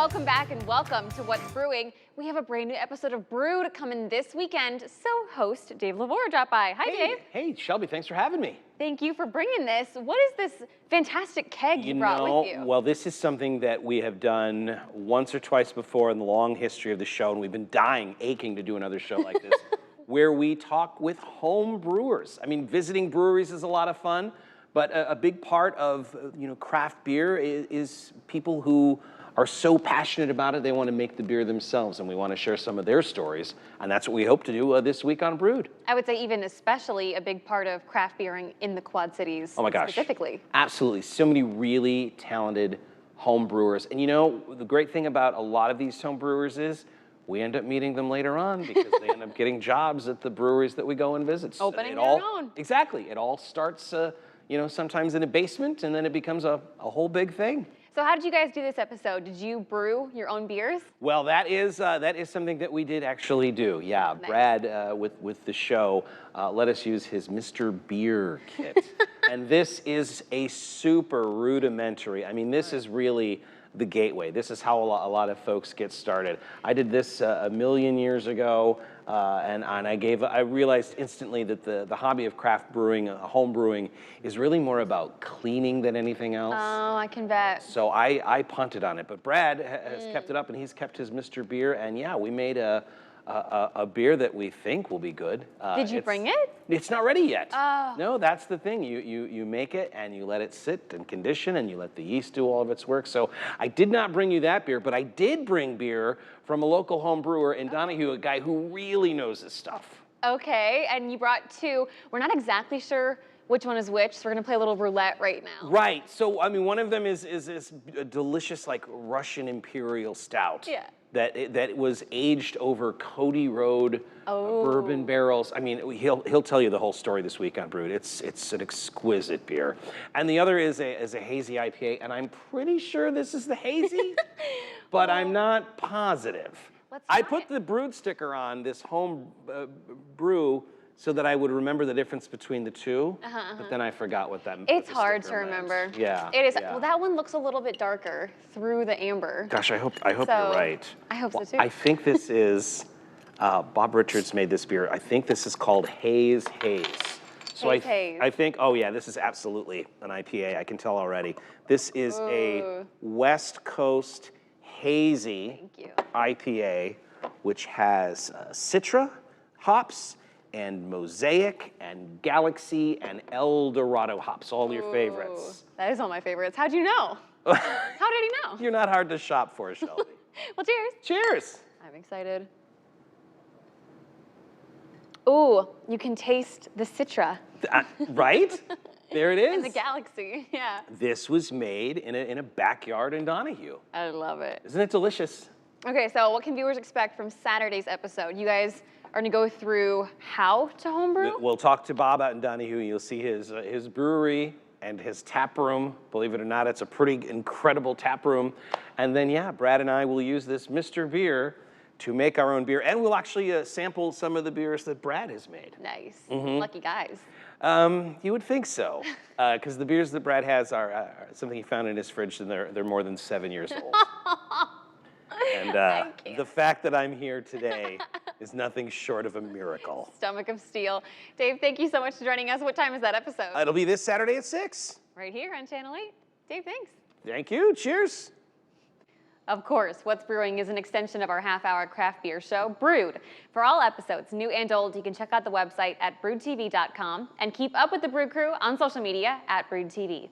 welcome back and welcome to What's Brewing. We have a brand new episode of Brewed coming this weekend, so host Dave Lavore dropped by. Hi, Dave. Hey, Shelby, thanks for having me. Thank you for bringing this. What is this fantastic keg you brought with you? Well, this is something that we have done once or twice before in the long history of the show, and we've been aching to do another show like this, where we talk with home brewers. I mean, visiting breweries is a lot of fun, but a big part of craft beer is people who are so passionate about it, they want to make the beer themselves, and we want to share some of their stories, and that's what we hope to do this week on Brewed. I would say even especially a big part of craft beering in the Quad Cities. Oh my gosh. Specifically. Absolutely. So many really talented home brewers. And the great thing about a lot of these home brewers is we end up meeting them later on because they end up getting jobs at the breweries that we go and visit. Opening their own. Exactly. It all starts, sometimes in a basement, and then it becomes a whole big thing. So how did you guys do this episode? Did you brew your own beers? Well, that is something that we did actually do. Yeah, nice. Brad with the show let us use his Mr. Beer kit, and this is a super rudimentary. I mean, this is really the gateway. This is how a lot of folks get started. I did this a million years ago, and I realized instantly that the hobby of craft brewing, home brewing, is really more about cleaning than anything else. Oh, I can bet. So I punted on it, but Brad has kept it up, and he's kept his Mr. Beer, and yeah, we made a beer that we think will be good. Did you bring it? It's not ready yet. Oh. No, that's the thing. You make it and you let it sit and condition and you let the yeast do all of its work. So I did not bring you that beer, but I did bring beer from a local home brewer in Donahue, a guy who really knows his stuff. Okay, and you brought two. We're not exactly sure which one is which, so we're gonna play a little roulette right now. Right. So I mean, one of them is a delicious like Russian Imperial Stout. Yeah. That was aged over Cody Road bourbon barrels. I mean, he'll tell you the whole story this week on Brewed. It's an exquisite beer. And the other is a hazy IPA, and I'm pretty sure this is the hazy, but I'm not positive. I put the Brewed sticker on this home brew so that I would remember the difference between the two, but then I forgot what that meant. It's hard to remember. Yeah. It is. Yeah. Well, that one looks a little bit darker through the amber. Gosh, I hope you're right. I hope so too. I think this is, Bob Richards made this beer. I think this is called Haze. So Haze. I think, oh yeah, this is absolutely an IPA. I can tell already. This is a West Coast hazy IPA, which has Citra hops, and Mosaic, and Galaxy, and El Dorado hops, all your favorites. That is all my favorites. How'd you know? How did he know? You're not hard to shop for, Shelby. Well, cheers. Cheers. I'm excited. Ooh, you can taste the Citra. Right? There it is. And the Galaxy, yeah. This was made in a backyard in Donahue. I love it. Isn't it delicious? Okay, so what can viewers expect from Saturday's episode? You guys are gonna go through how to homebrew? We'll talk to Bob out in Donahue. You'll see his brewery and his tap room. Believe it or not, it's a pretty incredible tap room. And then, yeah, Brad and I will use this Mr. Beer to make our own beer. And we'll actually sample some of the beers that Brad has made. Nice. Lucky guys. You would think so, because the beers that Brad has are something he found in his fridge, and they're more than 7 years old. And the fact that I'm here today is nothing short of a miracle. Stomach of steel. Dave, thank you so much for joining us. What time is that episode? It'll be this Saturday at 6. Right here on Channel 8. Dave, thanks. Thank you. Cheers. Of course, What's Brewing is an extension of our half-hour craft beer show, Brewed. For all episodes, new and old, you can check out the website at brewedtv.com and keep up with the Brew Crew on social media at BrewedTV.